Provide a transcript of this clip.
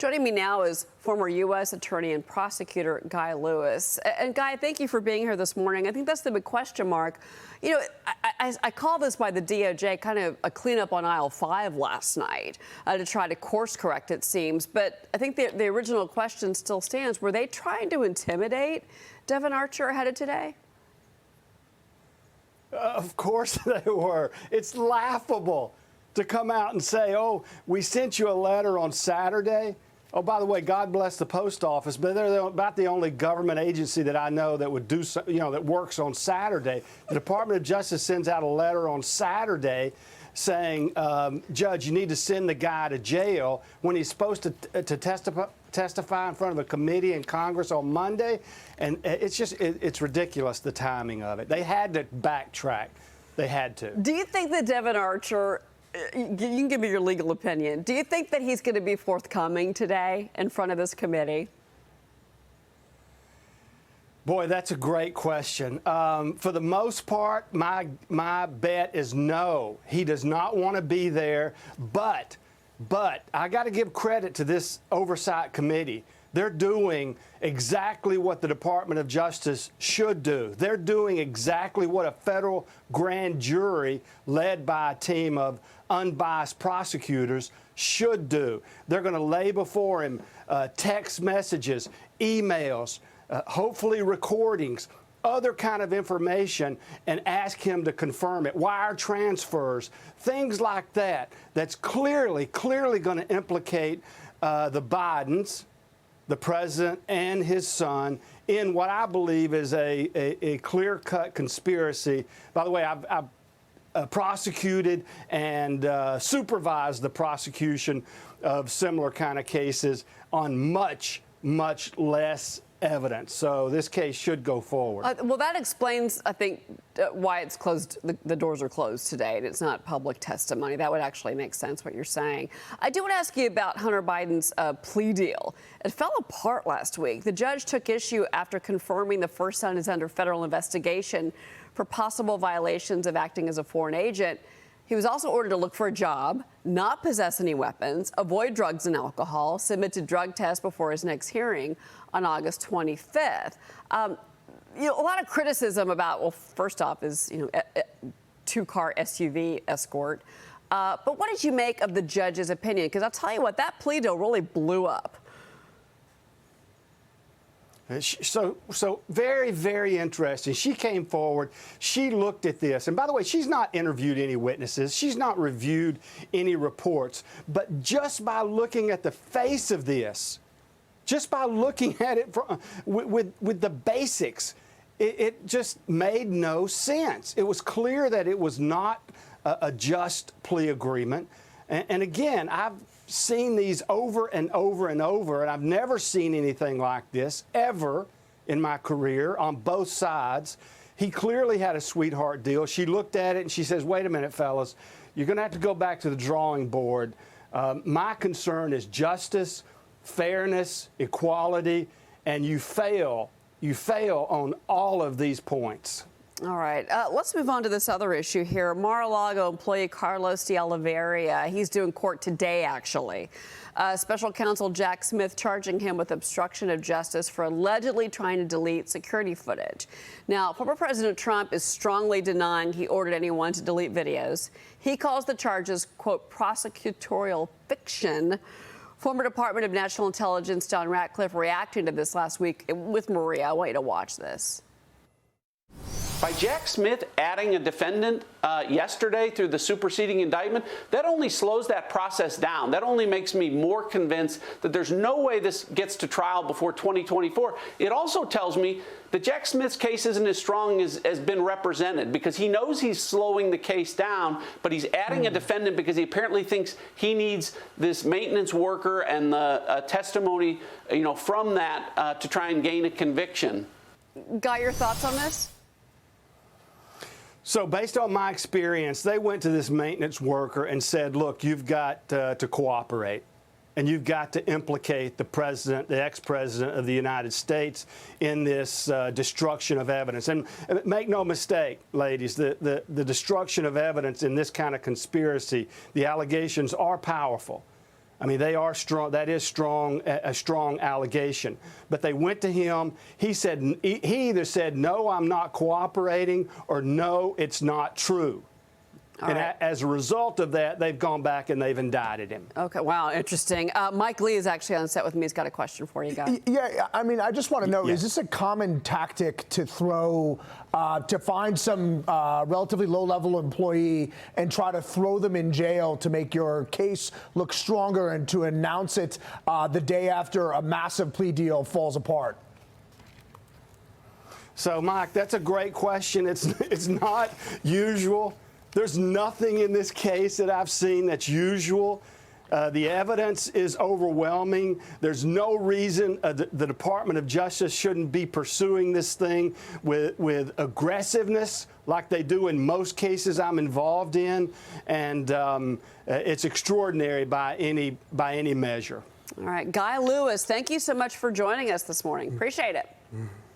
Joining me now is former U.S. Attorney and Prosecutor Guy Lewis. And Guy, thank you for being here this morning. I think that's the big question mark. You know, I call this by the DOJ kind of a cleanup on aisle 5 last night to try to course correct, it seems. But I think the original question still stands. Were they trying to intimidate Devin Archer ahead of today? Of course they were. It's laughable to come out and say, oh, we sent you a letter on Saturday. Oh, by the way, God bless the post office, but they're about the only government agency that I know that would do, that works on Saturday. The Department of Justice sends out a letter on Saturday saying, Judge, you need to send the guy to jail when he's supposed to testify in front of a committee in Congress on Monday. And it's ridiculous, the timing of it. They had to backtrack. They had to. Do you think that Devin Archer, you can give me your legal opinion, do you think that he's going to be forthcoming today in front of this committee? Boy, that's a great question. For the most part, my bet is no. He does not want to be there. But I got to give credit to this oversight committee. They're doing exactly what the Department of Justice should do. They're doing exactly what a federal grand jury led by a team of unbiased prosecutors should do. They're going to lay before him text messages, emails, hopefully recordings, other kind of information, and ask him to confirm it. Wire transfers, things like that. That's clearly going to implicate the Bidens, the president and his son, in what I believe is a clear-cut conspiracy. By the way, I've prosecuted and supervised the prosecution of similar kind of cases on much less evidence. So this case should go forward. Well, that explains, I think, why it's closed. The doors are closed today, and it's not public testimony. That would actually make sense, what you're saying. I do want to ask you about Hunter Biden's plea deal. It fell apart last week. The judge took issue after confirming the first son is under federal investigation for possible violations of acting as a foreign agent. He was also ordered to look for a job, not possess any weapons, avoid drugs and alcohol, submit to drug tests before his next hearing on August 25th. A lot of criticism about, well, first off is, two-car SUV escort. But what did you make of the judge's opinion? Because I'll tell you what, that plea deal really blew up. So very, very interesting. She came forward. She looked at this. And by the way, she's not interviewed any witnesses. She's not reviewed any reports. But just by looking at the face of this, just by looking at it with the basics, it just made no sense. It was clear that it was not a just plea agreement. And again, I've seen these over and over and over, and I've never seen anything like this ever in my career on both sides. He clearly had a sweetheart deal. She looked at it and she says, wait a minute, fellas, you're going to have to go back to the drawing board. My concern is justice, fairness, equality, and you fail on all of these points. All right, let's move on to this other issue here. Mar-a-Lago employee Carlos de Oliveira, he's doing court today, actually. Special counsel Jack Smith charging him with obstruction of justice for allegedly trying to delete security footage. Now, former President Trump is strongly denying he ordered anyone to delete videos. He calls the charges, quote, prosecutorial fiction. Former Department of National Intelligence John Ratcliffe reacting to this last week with Maria. I want you to watch this. By Jack Smith adding a defendant yesterday through the superseding indictment, that only slows that process down. That only makes me more convinced that there's no way this gets to trial before 2024. It also tells me that Jack Smith's case isn't as strong as has been represented, because he knows he's slowing the case down, but he's adding a defendant because he apparently thinks he needs this maintenance worker and the testimony, from that to try and gain a conviction. Guy, your thoughts on this? So based on my experience, they went to this maintenance worker and said, look, you've got to cooperate, and you've got to implicate the president, the ex-president of the United States, in this destruction of evidence. And make no mistake, ladies, the destruction of evidence in this kind of conspiracy, the allegations are powerful. I mean, they are strong. That is strong, a strong allegation. But they went to him. He said, he either said, no, I'm not cooperating, or no, it's not true. And as a result of that, they've gone back and they've indicted him. Okay, wow, interesting. Mike Lee is actually on set with me. He's got a question for you guys. Yeah, I mean, I just want to know, is this a common tactic to throw, to find some relatively low-level employee and try to throw them in jail to make your case look stronger and to announce it the day after a massive plea deal falls apart? So, Mike, that's a great question. It's not usual. There's nothing in this case that I've seen that's usual. The evidence is overwhelming. There's no reason the Department of Justice shouldn't be pursuing this thing with aggressiveness like they do in most cases I'm involved in. And it's extraordinary by any measure. All right, Guy Lewis, thank you so much for joining us this morning. Appreciate it.